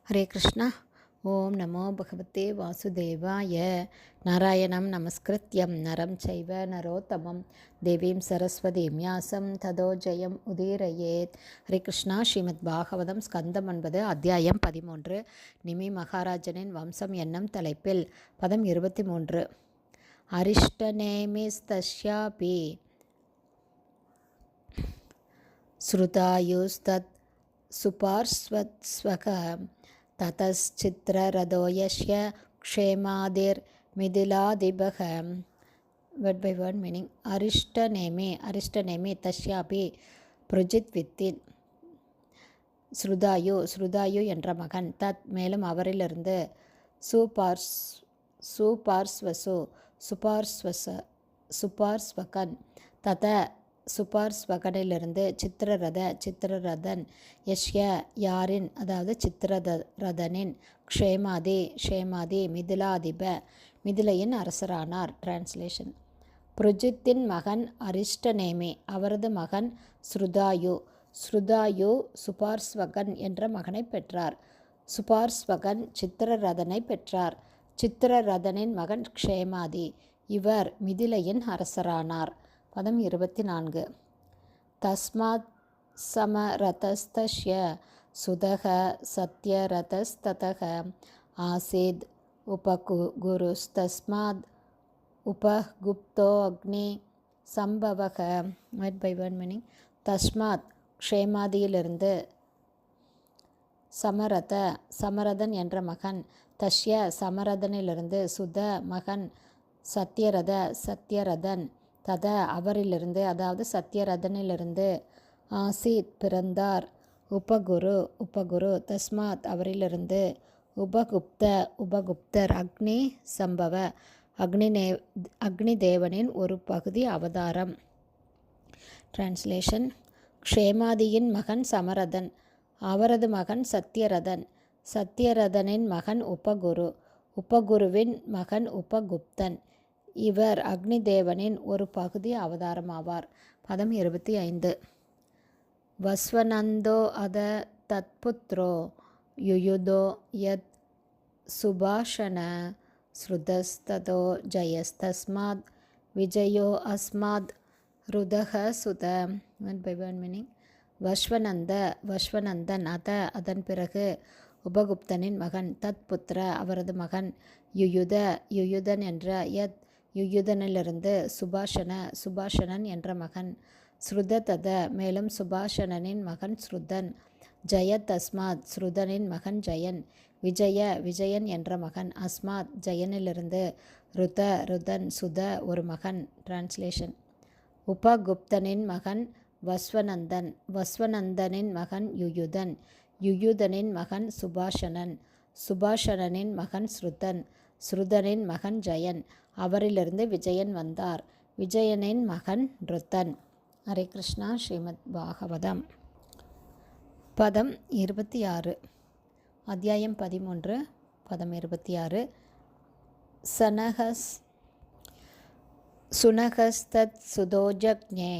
ஹரே கிருஷ்ணா. ஓம் நமோ பகவதே வாசுதேவாய. நாராயணம் நமஸ்கிருத்யம் நரம் சைவ நரோத்தமம் தேவீம் சரஸ்வதீம் வியாசம் ததோ ஜெயம் உதீரயேத். ஹரே கிருஷ்ணா. ஸ்ரீமத் பாகவதம் ஸ்கந்தம் 9 அத்தியாயம் 13 நிமி மகாராஜனின் வம்சம் என்னும் தலைப்பில் பதம் 23. அரிஷ்டநேமிஸ்தஸ்யாபி ஸ்ருதாயுஸ்தத் சுபார்ஸ்வத்ஸ்வக ததச்சித்ரரதோ யஸ்ய க்ஷேமாதிர் மிதிலாதிபக. Word by word meaning. அரிஷ்டநேமி தஸ்யாபி புருஜித்வித்தின் ஸ்ருதாயு என்ற மகன், தத் மேலும் அவரிலிருந்து, சுபார்ஸ்வகன் தத சுபார்ஸ்வகனிலிருந்து, சித்திரரதன் யஷ்ய யாரின் அதாவது சித்திரரதனின், க்ஷேமாதி மிதிலாதிப மிதிலையின் அரசரானார். டிரான்ஸ்லேஷன். புருஜித்தின் மகன் அரிஷ்டநேமி, அவரது மகன் ஸ்ருதாயு சுபார்ஸ்வகன் என்ற மகனை பெற்றார். சுபார்ஸ்வகன் சித்திரரதனை பெற்றார். சித்திரரதனின் மகன் க்ஷேமாதி, இவர் மிதிலையின் அரசரானார். பதம் 24. தஸ்மாத் சமரதஸ்தஸ்ய சுதக சத்யரதஸ்ததக ஆசீத் உபகுருஸ்தஸ்மாத் உபகுப்தோ அக்னி சம்பவக. Word by word meaning. தஸ்மாத் க்ஷேமாதியிலிருந்து, சமரதன் என்ற மகன், தஸ்ய சமரதனிலிருந்து, சுத மகன், சத்யரதன் தத அவரிலிருந்து அதாவது சத்யரதனிலிருந்து, ஆசீத் பிறந்தார், உபகுரு தஸ்மாத் அவரிலிருந்து, உபகுப்தர் அக்னி சம்பவ அக்னி தேவனின் ஒரு பகுதி அவதாரம். டிரான்ஸ்லேஷன். க்ஷேமாதியின் மகன் சமரதன், அவரது மகன் சத்யரதனின் மகன் உபகுருவின் மகன் உபகுப்தன், இவர் அக்னி தேவனின் ஒரு பகுதி அவதாரமாவார். பதம் 25. வஸ்வநந்தோ அத தத்புத்ரோ யுயுதோ யத் சுபாஷன ஸ்ருதஸ்ததோ ஜயஸ்தஸ்மாத் விஜயோ அஸ்மாத் ருதக சுத. One by one meaning. வஸ்வநந்தன் அதன் பிறகு, உபகுப்தனின் மகன், தத்புத்திர அவரது மகன், யுயுதன் என்ற யுயுதனிலிருந்து, சுபாஷனன் என்ற மகன், ஸ்ருததத மேலும் சுபாஷனனின் மகன் ஸ்ருதன், ஜயத் அஸ்மாத் ஸ்ருதனின் மகன் ஜயன், விஜயன் என்ற மகன், அஸ்மாத் ஜயனிலிருந்து, ருதன் சுத ஒரு மகன். டிரான்ஸ்லேஷன். உபகுப்தனின் மகன் வஸ்வநந்தனின் மகன் யுயுதனின் மகன் சுபாஷனனின் மகன் ஸ்ருதனின் மகன் ஜயன், அவரிலிருந்து விஜயன் வந்தார், விஜயனின் மகன் ருத்தன். ஹரே கிருஷ்ணா. ஸ்ரீமத் பாகவதம் பதம் 26. அத்தியாயம் 13 பதம் 26. சுனகஸ்தத் சுதோஜக்ஞே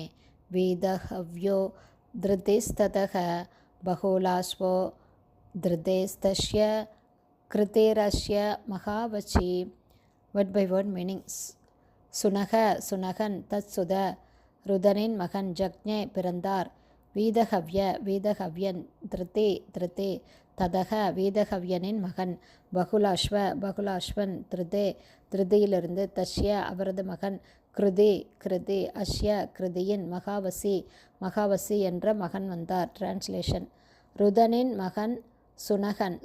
வீதஹவ்யோ திருதிஸ்ததக பகுலாஸ்வோ திருதேஸ்தஸ்ய கிருதேரஸ்ய மகாவசி. Word by word meaning. சுனகன் தத் சுத ருதனின் மகன், ஜக்ஞே பிறந்தார், வீதஹவ்யன் திருதே ததக வீதஹவ்யனின் மகன், பகுலாஸ்வன் திருதியிலிருந்து, தஸ்ய அவரது மகன், கிருதி அஸ்ய கிருதியின் மகாவசி என்ற மகன் வந்தார். டிரான்ஸ்லேஷன். ருதனின் மகன்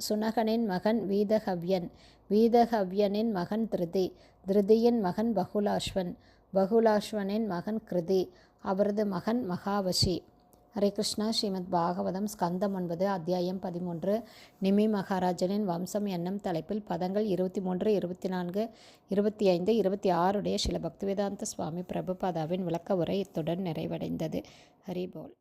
சுனகனின் மகன் வீதஹவ்யனின் மகன் திருதியின் மகன் பகுலாஸ்வனின் மகன் கிருதி, அவரது மகன் மகாவசி. ஹரே கிருஷ்ணா. ஸ்ரீமத் பாகவதம் ஸ்கந்தம் 9 அத்தியாயம் 13 நிமி மகாராஜனின் வம்சம் என்னும் தலைப்பில் பதங்கள் 23, 24, 25, 26 உடைய ஸ்ரீல பக்திவேதாந்த சுவாமி பிரபுபாதாவின் விளக்க உரை இத்துடன் நிறைவடைந்தது. ஹரி போல்.